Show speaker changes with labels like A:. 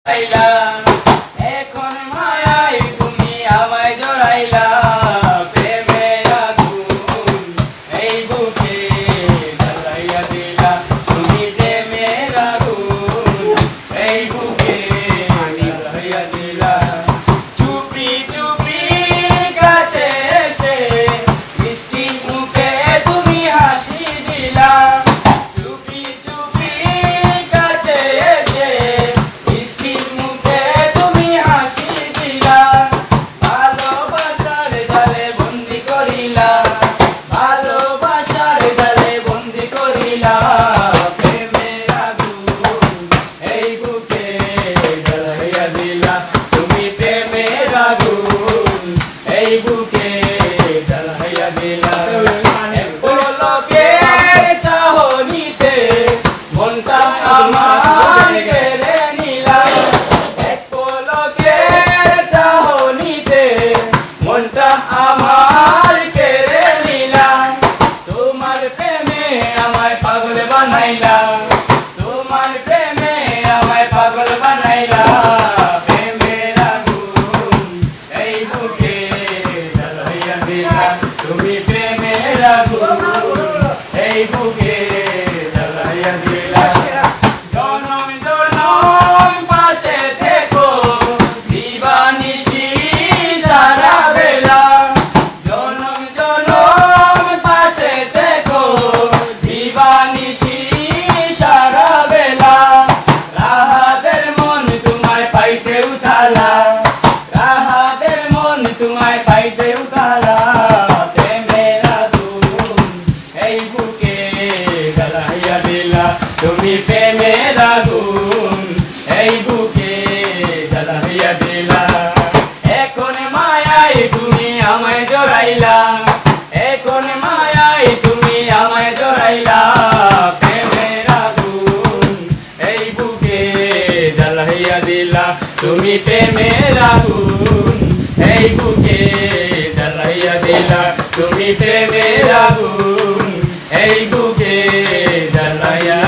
A: জড়াইলা এখন মায়ায় তুমি আমায় জড়াইলা প্রেমের আগুন এই বুকে জ্বালাইয়া দিলা তুমি প্রেমের আগুন এই বুকে জ্বালাইয়া দিলা চুপি চুপি কাছে এসে মিষ্টি মুখে তুমি হাসি দিলা চুপি চুপি কাছে এসে মিষ্টি মুখে তুমি হাসি দিলা ভালোবাসার জালে বন্দি করিলা ভালোবাসার জালে বন্দি করিলা প্রেমের আগুন এই বুকে জ্বালাইয়া দিলা তুমি প্রেমের আগুন এই বুকে জ্বালাইয়া দিলা পলকের চাহনিতে মনটা আমার কেড়ে নিলা এক পলকের চাহনিতে মনটা আমার কেড়ে নিলা তোমার প্রেমে আমায় পাগল বানাইলা তোমার প্রেমে আমায় পাগল বানাইলা প্রেমের আগুন এই বুকে জ্বালাইয়া দিলা তুমি প্রেমের আগুন এই বুকে জ্বালাইয়া দিলা জনম জনম পাশে থেকো দিবানিশি সারা বেলা জনম জনম পাশে থেকো দিবানিশি সারা বেলা রাহাতের মন তোমায় পাইতে উঠালা রাহাতের মন তোমায় পাইতে উঠালা প্রেমের আগুন এই বুকে জ্বালাইয়া দিলা তুমি প্রেমের আগুন এই বুকে জ্বালাইয়া দিলা এখন মায়ায় তুমি আমায় জড়াইলা এখন মায়ায় তুমি আমায় জড়াইলা প্রেমের আগুন এই বুকে জ্বালাইয়া দিলা তুমি প্রেমের আগুন এই বুকে জ্বালাইয়া দিলা তুমি প্রেমের আগুন এই বুকে জ্বালাইয়া